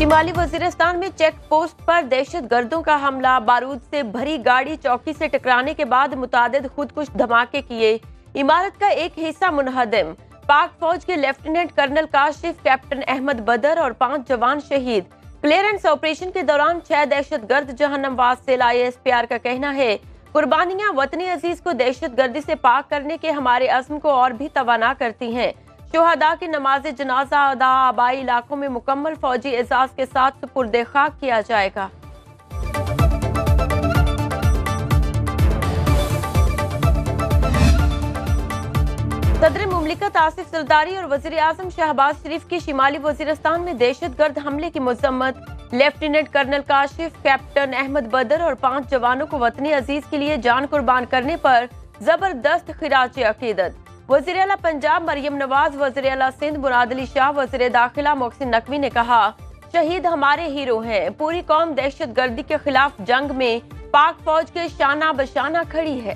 شمالی وزیرستان میں check post پر دہشت گردوں کا حملہ، بارود سے بھری گاڑی چوکی سے ٹکرانے کے بعد متعدد خودکش دھماکے کیے، عمارت کا ایک حصہ منہدم، پاک فوج کے lieutenant colonel Kashif, captain Ahmed Badar اور 5 جوان شہید۔ کلیئرنس آپریشن کے دوران 6 دہشت گرد جہنم واس سے لائے۔ SPR کا کہنا ہے قربانیاں وطن عزیز کو دہشت گردی سے پاک کرنے کے ہمارے عزم کو اور بھی توانا کرتی ہیں۔ شہداء کی نماز جنازہ ادا آبائی علاقوں میں مکمل فوجی اعزاز کے ساتھ سپرد خاک کیا جائے گا۔ صدر مملکت آصف زرداری اور وزیر اعظم شہباز شریف کی شمالی وزیرستان میں دہشت گرد حملے کی مذمت۔ Lieutenant colonel Kashif, captain Ahmed Badar اور 5 جوانوں کو وطن عزیز کے لیے جان قربان کرنے پر زبردست خراج عقیدت۔ وزیر اعلیٰ پنجاب مریم نواز، وزیر اعلیٰ سندھ مراد علی شاہ، وزیر داخلہ محسن نقوی نے کہا شہید ہمارے ہیرو ہیں، پوری قوم دہشت گردی کے خلاف جنگ میں پاک فوج کے شانہ بشانہ کھڑی ہے۔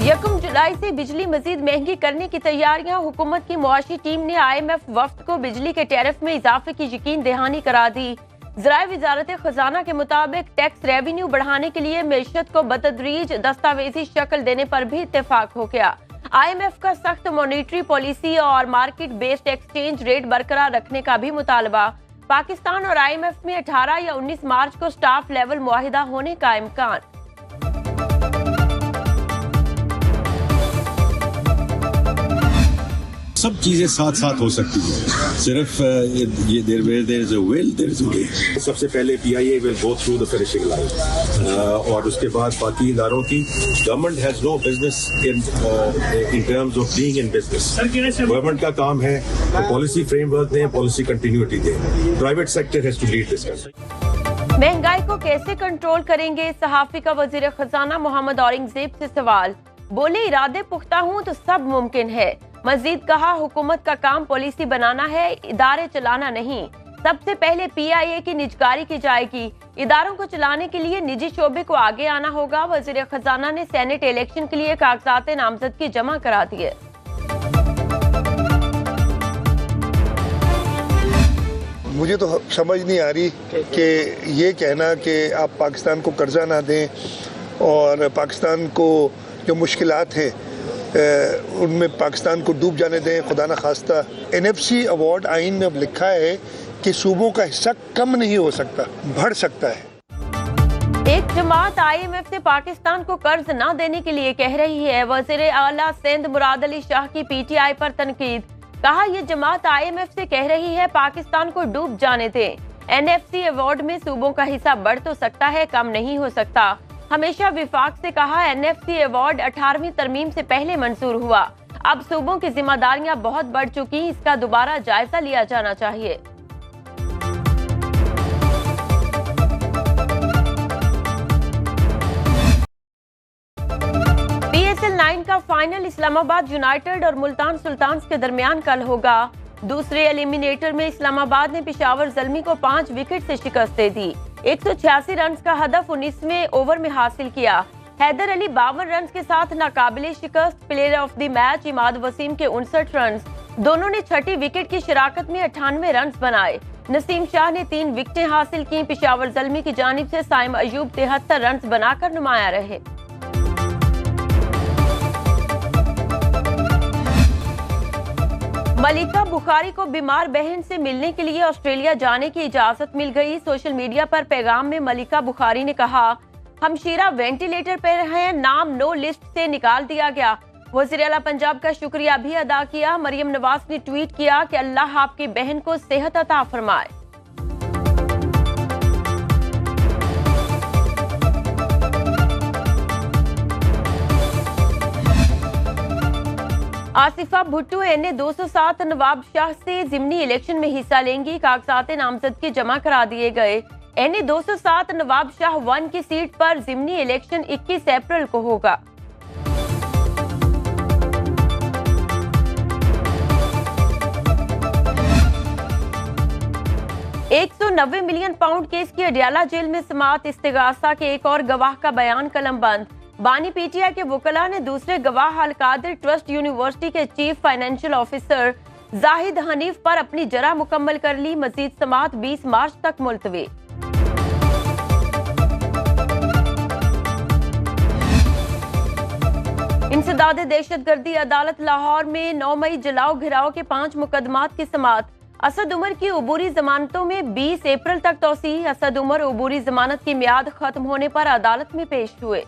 1 جولائی سے بجلی مزید مہنگی کرنے کی تیاریاں، حکومت کی معاشی ٹیم نے IMF وفد کو بجلی کے ٹیرف میں اضافے کی یقین دہانی کرا دی۔ ذرائع وزارت خزانہ کے مطابق ٹیکس ریونیو بڑھانے کے لیے معیشت کو بتدریج دستاویزی شکل دینے پر بھی اتفاق ہو گیا۔ IMF کا سخت مانیٹری پالیسی اور مارکیٹ بیسڈ ایکسچینج ریٹ برقرار رکھنے کا بھی مطالبہ۔ پاکستان اور IMF میں 18 یا 19 مارچ کو سٹاف لیول معاہدہ ہونے کا امکان۔ سب چیزیں ساتھ ساتھ ہو سکتی ہیں، صرف یہ there is a will, there is a way۔ سب سے پہلے PIA will go through the finishing line اور اس کے بعد باقی اداروں کی government has no business in terms of being in business۔ Government کا کام ہے پالیسی فریم ورک دیں، پالیسی کنٹینیوٹی دیں، private sector has to lead this country۔ مہنگائی کو کیسے کنٹرول کریں گے؟ صحافی کا وزیر خزانہ محمد اورنگزیب سے سوال۔ بولے ارادے پختہ ہوں تو سب ممکن ہے۔ مزید کہا حکومت کا کام پالیسی بنانا ہے، ادارے چلانا نہیں۔ سب سے پہلے PIA کی نجکاری کی جائے گی، اداروں کو چلانے کے لیے نجی شعبے کو آگے آنا ہوگا۔ وزیر خزانہ نے سینٹ الیکشن کے لیے کاغذات نامزدگی جمع کرا دیے۔ مجھے تو سمجھ نہیں آ رہی کہ یہ کہنا کہ آپ پاکستان کو قرضہ نہ دیں اور پاکستان کو جو مشکلات ہیں ان میں پاکستان کو ڈوب جانے دیں، خدا نہ خواستہ۔ NFC ایوارڈ آئین میں اب لکھا ہے کہ صوبوں کا حصہ کم نہیں ہو سکتا، بڑھ سکتا ہے۔ ایک جماعت IMF سے پاکستان کو قرض نہ دینے کے لیے کہہ رہی ہے۔ وزیر اعلیٰ سندھ مراد علی شاہ کی PTI پر تنقید، کہا یہ جماعت IMF سے کہہ رہی ہے پاکستان کو ڈوب جانے دیں۔ NFC ایوارڈ میں صوبوں کا حصہ بڑھ تو سکتا ہے، کم نہیں ہو سکتا۔ ہمیشہ وفاق سے کہا NFC ایوارڈ 18ویں ترمیم سے پہلے منظور ہوا، اب صوبوں کی ذمہ داریاں بہت بڑھ چکی، اس کا دوبارہ جائزہ لیا جانا چاہیے۔ PSL 9 کا فائنل اسلام آباد یونائیٹڈ اور ملتان سلطانز کے درمیان کل ہوگا۔ دوسرے ایلیمینیٹر میں اسلام آباد نے پشاور زلمی کو 5 وکٹ سے شکست دے دی، 186 رنز کا ہدف 19ویں اوور میں حاصل کیا۔ حیدر علی 52 رنز کے ساتھ ناقابل شکست، پلیئر آف دی میچ عماد وسیم کے 59 رنز، دونوں نے چھٹی وکٹ کی شراکت میں 98 رنز بنائے۔ نسیم شاہ نے 3 وکٹیں حاصل کی، پشاور زلمی کی جانب سے سائم ایوب 73 رنز بنا کر نمایاں رہے۔ ملکہ بخاری کو بیمار بہن سے ملنے کے لیے آسٹریلیا جانے کی اجازت مل گئی۔ سوشل میڈیا پر پیغام میں ملکہ بخاری نے کہا ہمشیرہ وینٹیلیٹر پر ہیں، نام نو لسٹ سے نکال دیا گیا۔ وزیر اعلیٰ پنجاب کا شکریہ بھی ادا کیا۔ مریم نواز نے ٹویٹ کیا کہ اللہ آپ کی بہن کو صحت عطا فرمائے۔ آصفہ بھٹو NA-207 نواب شاہ سے ضمنی الیکشن میں حصہ لیں گی، کاغذات نامزدگی جمع کرا دیے گئے۔ NA-207 نواب شاہ 1 کی سیٹ پر ضمنی الیکشن 21 اپریل کو ہوگا۔ 190 ملین پاؤنڈ کیس کی اڈیالہ جیل میں سماعت، استغاثہ کے ایک اور گواہ کا بیان قلم بند۔ بانی PTI کے وکلاء نے دوسرے گواہ القادر ٹرسٹ یونیورسٹی کے چیف فائنینشل آفیسر زاہد حنیف پر اپنی جرح مکمل کر لی، مزید سماعت 20 مارچ تک ملتوی۔ انسداد دہشت گردی عدالت لاہور میں 9 مئی جلاؤ گھراؤ کے 5 مقدمات کی سماعت۔ اسد عمر کی عبوری ضمانتوں میں 20 اپریل تک توسیع۔ اسد عمر عبوری ضمانت کی میعاد ختم ہونے پر عدالت میں پیش ہوئے۔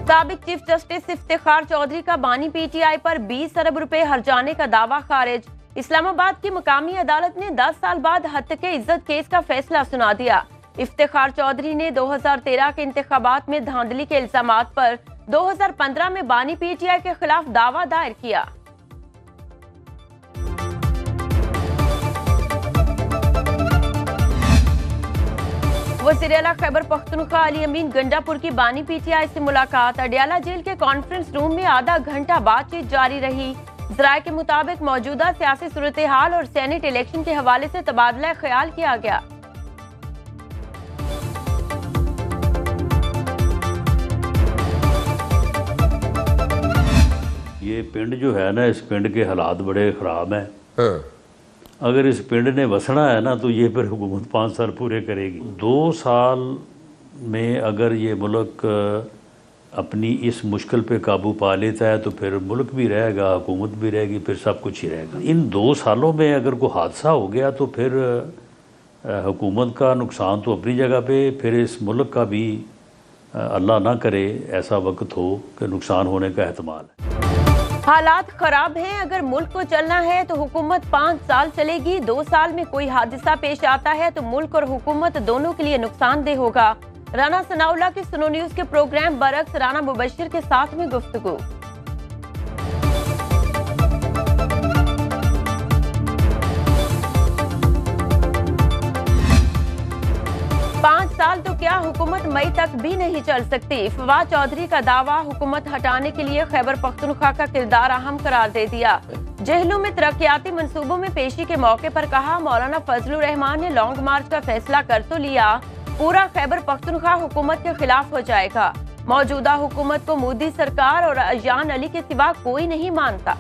سابق چیف جسٹس افتخار چودھری کا بانی پی ٹی آئی پر 20 ارب روپے ہرجانے کا دعویٰ خارج۔ اسلام آباد کی مقامی عدالت نے 10 سال بعد ہتک عزت کیس کا فیصلہ سنا دیا۔ افتخار چودھری نے 2013 کے انتخابات میں دھاندلی کے الزامات پر 2015 میں بانی پی ٹی آئی کے خلاف دعویٰ دائر کیا۔ وزیر اعلیٰ خیبر پختونخوا علی امین گنڈا پور کی بانی پی ٹی آئی سے ملاقات۔ اڈیالہ جیل کے کانفرنس روم میں آدھا گھنٹہ بات چیت جاری رہی۔ ذرائع کے مطابق موجودہ سیاسی صورتحال اور سینٹ الیکشن کے حوالے سے تبادلہ خیال کیا گیا۔ یہ پنڈ جو ہے نا، اس پنڈ کے حالات بڑے خراب ہیں۔ اگر اس پنڈ نے وسنا ہے نا تو یہ پھر حکومت 5 سال پورے کرے گی۔ 2 سال میں اگر یہ ملک اپنی اس مشکل پہ قابو پا لیتا ہے تو پھر ملک بھی رہے گا، حکومت بھی رہے گی، پھر سب کچھ ہی رہے گا۔ ان 2 سالوں میں اگر کوئی حادثہ ہو گیا تو پھر حکومت کا نقصان تو اپنی جگہ پہ، پھر اس ملک کا بھی اللہ نہ کرے ایسا وقت ہو کہ نقصان ہونے کا احتمال ہے۔ حالات خراب ہیں، اگر ملک کو چلنا ہے تو حکومت 5 سال چلے گی۔ 2 سال میں کوئی حادثہ پیش آتا ہے تو ملک اور حکومت دونوں کے لیے نقصان دہ ہوگا۔ رانا ثناء اللہ کی سنو نیوز کے پروگرام برعکس رانا مبشر کے ساتھ میں گفتگو۔ 5 سال تو کیا، حکومت مئی تک بھی نہیں چل سکتی۔ فواد چودھری کا دعویٰ، حکومت ہٹانے کے لیے خیبر پختونخوا کا کردار اہم قرار دے دیا۔ جہلوں میں ترقیاتی منصوبوں میں پیشی کے موقع پر کہا، مولانا فضل الرحمان نے لانگ مارچ کا فیصلہ کر تو لیا، پورا خیبر پختونخوا حکومت کے خلاف ہو جائے گا۔ موجودہ حکومت کو مودی سرکار اور اجان علی کے سوا کوئی نہیں مانتا۔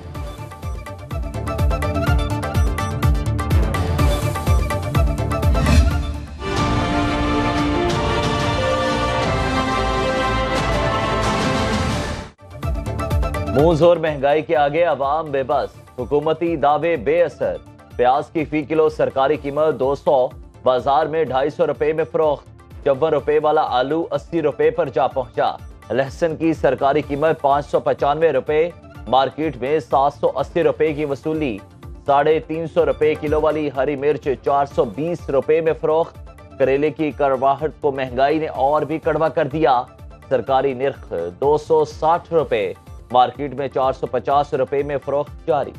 منہ زور مہنگائی کے آگے عوام بے بس، حکومتی دعوے بے اثر۔ پیاز کی فی کلو سرکاری قیمت 200، بازار میں 250 روپے میں فروخت۔ 54 روپے والا آلو 80 روپے پر جا پہنچا۔ لہسن کی سرکاری قیمت 595 روپے، مارکیٹ میں 780 روپے کی وصولی۔ 350 روپے کلو والی ہری مرچ 420 روپے میں فروخت۔ کریلے کی کڑواہٹ کو مہنگائی نے اور بھی کڑوا کر دیا۔ سرکاری نرخ 260 روپے، مارکیٹ میں 450 روپے میں فروخت جاری۔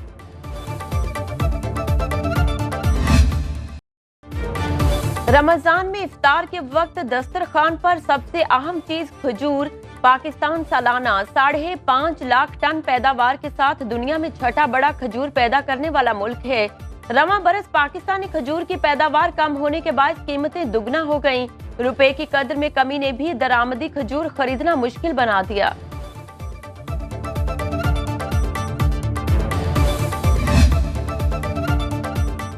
رمضان میں افطار کے وقت دسترخوان پر سب سے اہم چیز کھجور۔ پاکستان سالانہ 5.5 لاکھ ٹن پیداوار کے ساتھ دنیا میں 6واں بڑا کھجور پیدا کرنے والا ملک ہے۔ رواں برس پاکستانی کھجور کی پیداوار کم ہونے کے باعث قیمتیں دگنا ہو گئیں۔ روپے کی قدر میں کمی نے بھی درآمدی کھجور خریدنا مشکل بنا دیا۔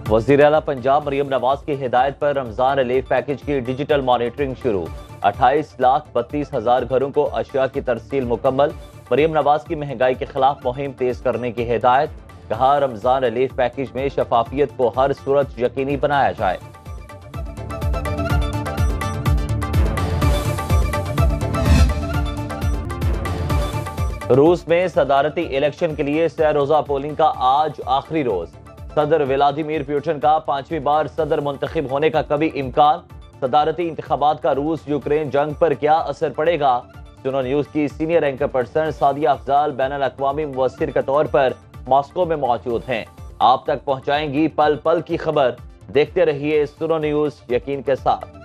وزیر اعلیٰ پنجاب مریم نواز کی ہدایت پر رمضان ریلیف پیکج کی ڈیجیٹل مانیٹرنگ شروع۔ 28,32,000 گھروں کو اشیاء کی ترسیل مکمل۔ مریم نواز کی مہنگائی کے خلاف مہم تیز کرنے کی ہدایت، کہا رمضان ریلیف پیکج میں شفافیت کو ہر صورت یقینی بنایا جائے۔ روس میں صدارتی الیکشن کے لیے 3 روزہ پولنگ کا آج آخری روز۔ صدر ولادیمیر پوٹن کا 5ویں بار صدر منتخب ہونے کا کبھی امکان۔ صدارتی انتخابات کا روس یوکرین جنگ پر کیا اثر پڑے گا؟ سنو نیوز کی senior anchor person Sadia Afzal بین الاقوامی مبصر کے طور پر ماسکو میں موجود ہیں، آپ تک پہنچائیں گی پل پل کی خبر۔ دیکھتے رہیے سنو نیوز، یقین کے ساتھ۔